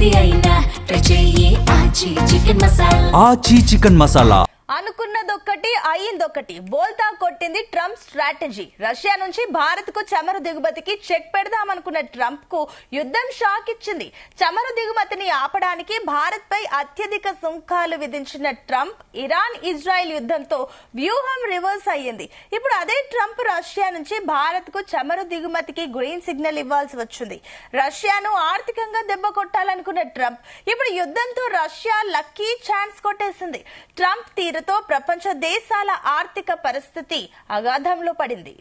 ఏది అయినా ట్రై చెయ్యి ఆచి చికెన్ మసాలా. ఆచి చికెన్ మసాలా. అనుకున్నదొక్కటి అయ్యిందొక్కటి. బోల్తా కొట్టింది ట్రంప్ స్ట్రాటజీ. రష్యా నుంచి భారత్ కు చమురు దిగుమతికి చెక్ పెడదామనుకున్న ట్రంప్ కు యుద్ధం షాక్ ఇచ్చింది. చమురు దిగుమతిని ఆపడానికి భారత్ పై అత్యధిక సుంకాలు విధించిన ట్రంప్ ఇరాన్ ఇజ్రాయెల్ యుద్ధంతో వ్యూహం రివర్స్ అయ్యింది. ఇప్పుడు అదే ట్రంప్ రష్యా నుంచి భారత్ కు చమురు దిగుమతికి గ్రీన్ సిగ్నల్ ఇవ్వాల్సి వచ్చింది. రష్యాను ఆర్థికంగా దెబ్బ కొట్టాలనుకున్న ట్రంప్ ఇప్పుడు యుద్ధంతో రష్యా లక్కీ ఛాన్స్ కొట్టేసింది. ట్రంప్ తీరుతో ప్రపంచ దేశాల ఆర్థిక పరిస్థితి అగాధంలో పడింది.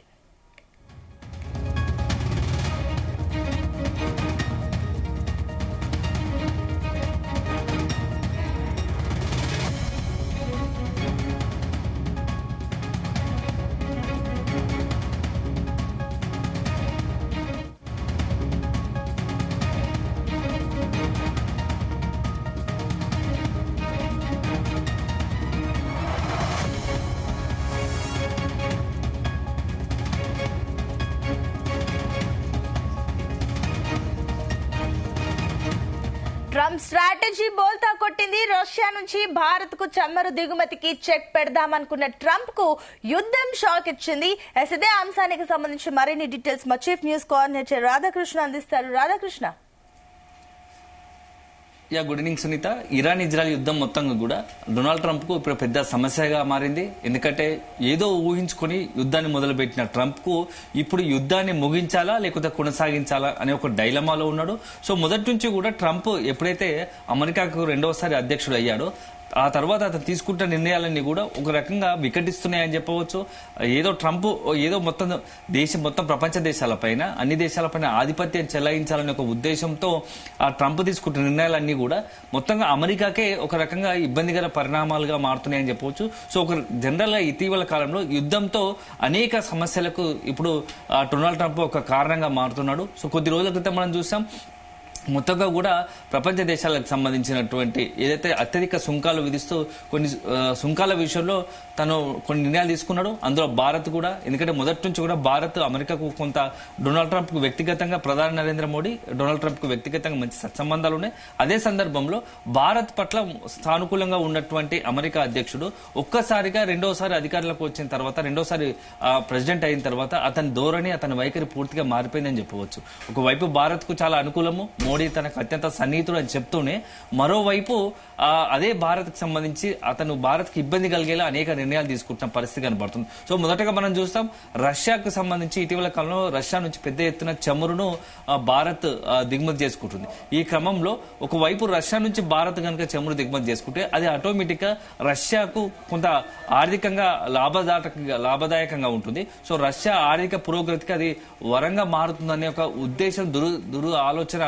ట్రంప్ స్ట్రాటజీ బోల్తా కొట్టింది. రష్యా నుంచి భారత్ కు చమురు దిగుమతికి చెక్ పెడదామనుకున్న ట్రంప్ కు యుద్ధం షాక్ ఇచ్చింది. ఇదే అంశానికి సంబంధించి మరిన్ని డీటెయిల్స్ మా చీఫ్ న్యూస్ కోఆర్డినేటర్ రాధాకృష్ణ అందిస్తారు. Radhakrishna. Good evening Sunitha. Iran Israel యుద్ధం మొత్తంగా కూడా డొనాల్డ్ ట్రంప్ కు ఇప్పుడు పెద్ద సమస్యగా మారింది. ఎందుకంటే ఏదో ఊహించుకుని యుద్ధాన్ని మొదలుపెట్టిన ట్రంప్ కు ఇప్పుడు యుద్ధాన్ని ముగించాలా లేకపోతే కొనసాగించాలా అనే ఒక డైలమాలో ఉన్నాడు. సో మొదటి నుంచి కూడా ట్రంప్ ఎప్పుడైతే అమెరికాకు రెండవసారి అధ్యక్షుడు అయ్యాడో ఆ తర్వాత అతను తీసుకుంటున్న నిర్ణయాలన్నీ కూడా ఒక రకంగా వికటిస్తున్నాయని చెప్పవచ్చు. ఏదో మొత్తం ప్రపంచ దేశాలపైన అన్ని దేశాలపైన ఆధిపత్యం చెలాయించాలనే ఒక ఉద్దేశంతో ఆ ట్రంప్ తీసుకుంటున్న నిర్ణయాలన్నీ కూడా మొత్తంగా అమెరికాకే ఒక రకంగా ఇబ్బందికర పరిణామాలుగా మారుతున్నాయని చెప్పవచ్చు. సో ఒక జనరల్ గా ఇటీవల కాలంలో యుద్ధంతో అనేక సమస్యలకు ఇప్పుడు డొనాల్డ్ ట్రంప్ ఒక కారణంగా మారుతున్నాడు. సో కొద్ది రోజుల క్రితం మనం చూసాం మొత్తంగా కూడా ప్రపంచ దేశాలకు సంబంధించినటువంటి ఏదైతే అత్యధిక సుంకాలు విధిస్తూ కొన్ని సుంకాల విషయంలో తను కొన్ని నిర్ణయాలు తీసుకున్నాడు. అందులో భారత్ కూడా, ఎందుకంటే మొదటి నుంచి కూడా భారత్ అమెరికాకు కొంత డొనాల్డ్ ట్రంప్ కు వ్యక్తిగతంగా ప్రధాని నరేంద్ర మోడీ డొనాల్డ్ ట్రంప్ కు వ్యక్తిగతంగా మంచి సత్సంబంధాలు ఉన్నాయి. అదే సందర్భంలో భారత్ పట్ల సానుకూలంగా ఉన్నటువంటి అమెరికా అధ్యక్షుడు ఒక్కసారిగా రెండోసారి అధికారులకు వచ్చిన తర్వాత, రెండోసారి ప్రెసిడెంట్ అయిన తర్వాత అతని ధోరణి, అతని వైఖరి పూర్తిగా మారిపోయిందని చెప్పవచ్చు. ఒకవైపు భారత్ కు చాలా అనుకూలము, మోడీ తనకు అత్యంత సన్నిహితుడు అని చెప్తూనే మరోవైపు అదే భారత్ కి సంబంధించి అతను భారత్ కి ఇబ్బంది కలిగేలా అనేక నిర్ణయాలు తీసుకుంటున్న పరిస్థితి కనబడుతుంది. సో మొదటగా మనం చూస్తాం రష్యాకు సంబంధించి ఇటీవల కాలంలో రష్యా నుంచి పెద్ద ఎత్తున చమురును భారత్ దిగుమతి చేసుకుంటుంది. ఈ క్రమంలో ఒకవైపు రష్యా నుంచి భారత్ కనుక చమురు దిగుమతి చేసుకుంటే అది ఆటోమేటిక్ గా రష్యాకు కొంత ఆర్థికంగా లాభదాయకంగా ఉంటుంది. సో రష్యా ఆర్థిక పురోగతికి అది వరంగా మారుతుందనే ఒక ఉద్దేశం దురు ఆలోచన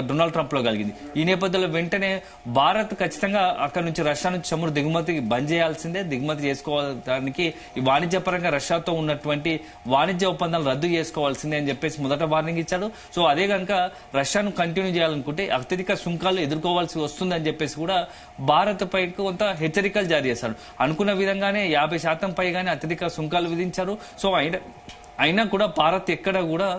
డొనాల్డ్ ట్రంప్ లో కలిగింది. ఈ నేపథ్యంలో వెంటనే భారత్ ఖచ్చితంగా అక్కడ నుంచి రష్యా నుంచి చమురు దిగుమతి బంద్ చేయాల్సిందే, దిగుమతి చేసుకోవడానికి ఈ వాణిజ్యపరంగా రష్యాతో ఉన్నటువంటి వాణిజ్య ఒప్పందాలు రద్దు చేసుకోవాల్సిందే అని చెప్పేసి మొదట వార్నింగ్ ఇచ్చాడు. సో అదే కనుక రష్యాను కంటిన్యూ చేయాలనుకుంటే అత్యధిక సుంకాలు ఎదుర్కోవాల్సి వస్తుందని చెప్పేసి కూడా భారత్ పై కొంత హెచ్చరికలు జారీ చేశాడు. అనుకున్న విధంగానే 50% పైగానే అత్యధిక సుంకాలు విధించారు. సో అయినా కూడా భారత్ ఎక్కడ కూడా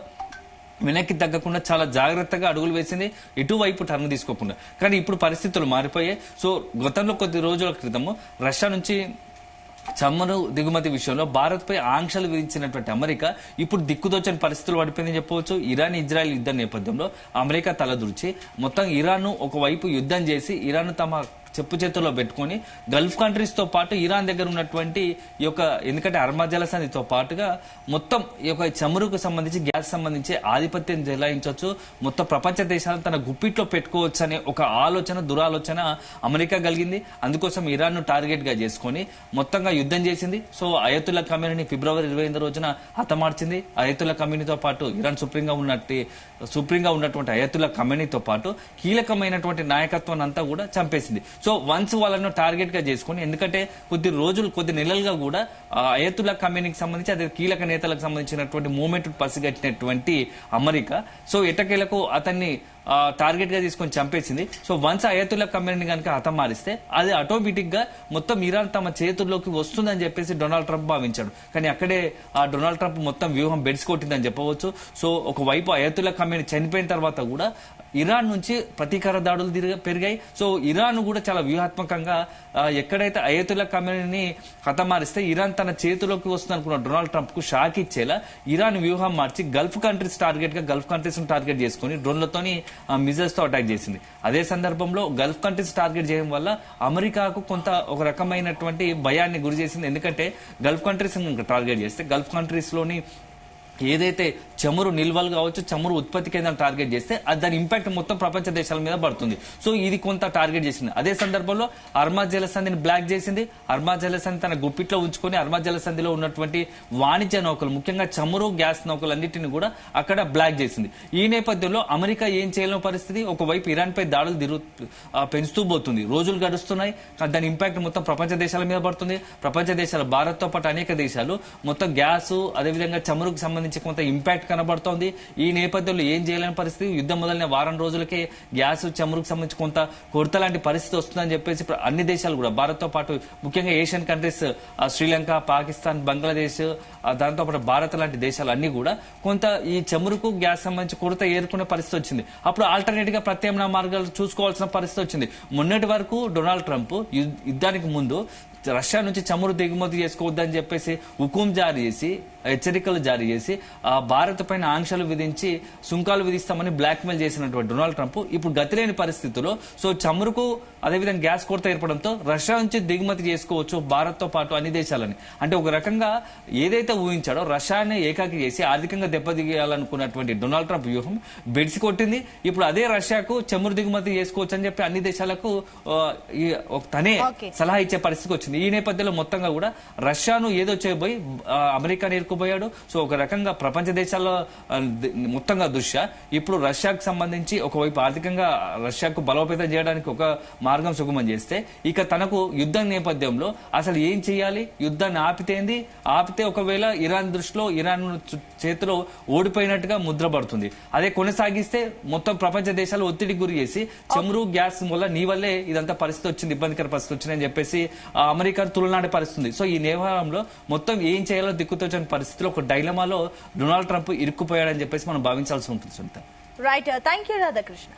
వెనక్కి తగ్గకుండా చాలా జాగ్రత్తగా అడుగులు వేసింది, ఇటువైపు టర్న్ తీసుకోకుండా. కానీ ఇప్పుడు పరిస్థితులు మారిపోయాయి. సో గతంలో కొద్ది రోజుల క్రితము రష్యా నుంచి చమురు దిగుమతి విషయంలో భారత్ పై ఆంక్షలు విధించినటువంటి అమెరికా ఇప్పుడు దిక్కుదోచని పరిస్థితులు పడిపోయిందని చెప్పవచ్చు. ఇరాన్ ఇజ్రాయెల్ యుద్ధం నేపథ్యంలో అమెరికా తలదూర్చి మొత్తం ఇరాన్ ఒకవైపు యుద్ధం చేసి ఇరాన్ తమ చెప్పు చేతుల్లో పెట్టుకుని గల్ఫ్ కంట్రీస్ తో పాటు ఇరాన్ దగ్గర ఉన్నటువంటి ఈ యొక్క, ఎందుకంటే అర్మా జలసంధితో పాటుగా మొత్తం ఈ యొక్క చమురుకు సంబంధించి గ్యాస్ సంబంధించి ఆధిపత్యం చెలాయించవచ్చు, మొత్తం ప్రపంచ దేశాలను తన గుప్పిట్లో పెట్టుకోవచ్చు అనే ఒక దురాలోచన అమెరికా కలిగింది. అందుకోసం ఇరాన్ ను టార్గెట్ గా చేసుకుని మొత్తంగా యుద్ధం చేసింది. సో అయతుల్లా ఖమేనీని ఫిబ్రవరి 28 రోజున హతమార్చింది. అయతుల్లా ఖమేనీతో పాటు ఇరాన్ సుప్రీంగా ఉన్నటువంటి అయతుల్లా ఖమేనీతో పాటు కీలకమైనటువంటి నాయకత్వాన్ని అంతా కూడా చంపేసింది. సో వన్స్ వాళ్ళను టార్గెట్ గా చేసుకుని, ఎందుకంటే కొద్ది నెలలుగా కూడా అయతుల్లా ఖమేనీకి సంబంధించి అదే కీలక నేతలకు సంబంధించినటువంటి మూవ్మెంట్ పసిగట్టినటువంటి అమెరికా సో ఎటకేలకు అతన్ని టార్గెట్ గా తీసుకొని చంపేసింది. సో వన్స్ అయతుల్లా ఖమేనీని కనుక హతమారిస్తే అది ఆటోమేటిక్ గా మొత్తం ఇరాన్ తమ చేతుల్లోకి వస్తుందని చెప్పేసి డొనాల్డ్ ట్రంప్ భావించాడు. కానీ అక్కడే ఆ డొనాల్డ్ ట్రంప్ మొత్తం వ్యూహం బెడ్స్ కొట్టిందని చెప్పవచ్చు. సో ఒకవైపు అయతుల్లా ఖమేనీ చనిపోయిన తర్వాత కూడా ఇరాన్ నుంచి ప్రతీకార దాడులు పెరిగాయి. సో ఇరాన్ కూడా చాలా వ్యూహాత్మకంగా ఎక్కడైతే అయతుల్లా ఖమేనీని హతమారిస్తే ఇరాన్ తన చేతిలోకి వస్తుంది అనుకున్న డొనాల్డ్ ట్రంప్ కు షాక్ ఇచ్చేలా ఇరాన్ వ్యూహం మార్చి గల్ఫ్ కంట్రీస్ టార్గెట్ చేసుకుని డ్రోన్లతోని మిజైల్స్ తో అటాక్ చేసింది. అదే సందర్భంలో గల్ఫ్ కంట్రీస్ టార్గెట్ చేయడం వల్ల అమెరికాకు కొంత ఒక రకమైనటువంటి భయాన్ని గురి చేసింది. ఎందుకంటే గల్ఫ్ కంట్రీస్ టార్గెట్ చేస్తే గల్ఫ్ కంట్రీస్ లోని ఏదైతే చమురు నిల్వలు కావచ్చు, చమురు ఉత్పత్తి కేంద్రం టార్గెట్ చేస్తే దాని ఇంపాక్ట్ మొత్తం ప్రపంచ దేశాల మీద పడుతుంది. సో ఇది కొంత టార్గెట్ చేసింది. అదే సందర్భంలో అర్మా జలసంధిని బ్లాక్ చేసింది. అర్మా జలసంధి తన గుప్పిట్లో ఉంచుకొని అర్మా జలసంధిలో ఉన్నటువంటి వాణిజ్య నౌకలు, ముఖ్యంగా చమురు గ్యాస్ నౌకలు అన్నింటినీ కూడా అక్కడ బ్లాక్ చేసింది. ఈ నేపథ్యంలో అమెరికా ఏం చేయలేని పరిస్థితి. ఒకవైపు ఇరాన్ పై దాడులు పెంచుతూ పోతుంది, రోజులు గడుస్తున్నాయి. దాని ఇంపాక్ట్ మొత్తం ప్రపంచ దేశాల మీద పడుతుంది. ప్రపంచ దేశాలు, భారత్ తో పాటు అనేక దేశాలు మొత్తం గ్యాస్ అదేవిధంగా చమురుకు సంబంధించి కొంత ఇంపాక్ట్ కనబడుతోంది. ఈ నేపథ్యంలో ఏం చేయలేని పరిస్థితి. యుద్ధం మొదలైన వారం రోజులకే గ్యాస్, చమురుకు సంబంధించి కొంత కొరత లాంటి పరిస్థితి వస్తుందని చెప్పేసి అన్ని దేశాలు కూడా, భారత్ తో పాటు ముఖ్యంగా ఏషియన్ కంట్రీస్ శ్రీలంక, పాకిస్తాన్, బంగ్లాదేశ్, దాంతో పాటు భారత్ లాంటి దేశాలు అన్ని కూడా కొంత ఈ చమురుకు, గ్యాస్ సంబంధించి కొరత ఏర్కొనే పరిస్థితి వచ్చింది. అప్పుడు ఆల్టర్నేట్ గా ప్రత్యామ్నాయ మార్గాలు చూసుకోవాల్సిన పరిస్థితి వచ్చింది. మొన్నటి వరకు డొనాల్డ్ ట్రంప్ యుద్ధానికి ముందు రష్యా నుంచి చమురు దిగుమతి చేసుకోవద్దని చెప్పేసి హుకుం జారీ చేసి, హెచ్చరికలు జారీ చేసి భారత్ పైన ఆంక్షలు విధించి సుంకాలు విధిస్తామని బ్లాక్ మెయిల్ చేసినటువంటి డొనాల్డ్ ట్రంప్ ఇప్పుడు గతిలేని పరిస్థితుల్లో సో చమురుకు అదేవిధంగా గ్యాస్ కొరత ఏర్పడంతో రష్యా నుంచి దిగుమతి చేసుకోవచ్చు భారత్ తో పాటు అన్ని దేశాలని. అంటే ఒక రకంగా ఏదైతే ఊహించాడో రష్యాని ఏకాకి చేసి ఆర్థికంగా దెబ్బతీయాలనుకున్నటువంటి డొనాల్డ్ ట్రంప్ వ్యూహం బెడిసి కొట్టింది. ఇప్పుడు అదే రష్యాకు చమురు దిగుమతి చేసుకోవచ్చు అని చెప్పి అన్ని దేశాలకు తనే సలహా ఇచ్చే పరిస్థితికి వచ్చింది. ఈ నేపథ్యంలో మొత్తంగా కూడా రష్యాను ఏదో చేయబోయి అమెరికాను ఇరుక్కుపోయాడు. సో ఒక రకంగా ప్రపంచ దేశాల్లో మొత్తంగా దృష్ట్యా ఇప్పుడు రష్యాకు సంబంధించి ఒకవైపు ఆర్థికంగా రష్యాకు బలోపేతం చేయడానికి ఒక మార్గం సుగమం చేస్తే, ఇక తనకు యుద్ధం నేపథ్యంలో అసలు ఏం చేయాలి, యుద్ధాన్ని ఆపితే ఒకవేళ ఇరాన్ దృష్టిలో ఇరాన్ చేతిలో ఓడిపోయినట్టుగా ముద్ర పడుతుంది. అదే కొనసాగిస్తే మొత్తం ప్రపంచ దేశాలు ఒత్తిడికి గురి చేసి చమురు, గ్యాస్ వల్ల నీ వల్లే ఇదంతా పరిస్థితి వచ్చింది, ఇబ్బందికర పరిస్థితి వచ్చిందని చెప్పేసి అమెరికా తులనాడే పరిస్థితి. సో ఈ నేపథ్యంలో మొత్తం ఏం చేయాలో దిక్కుతోచని పరిస్థితిలో ఒక డైలమాలో డొనాల్డ్ ట్రంప్ ఇరుక్కుపోయాడని చెప్పేసి మనం భావించాల్సి ఉంటుంది. Right, thank you Radhakrishna.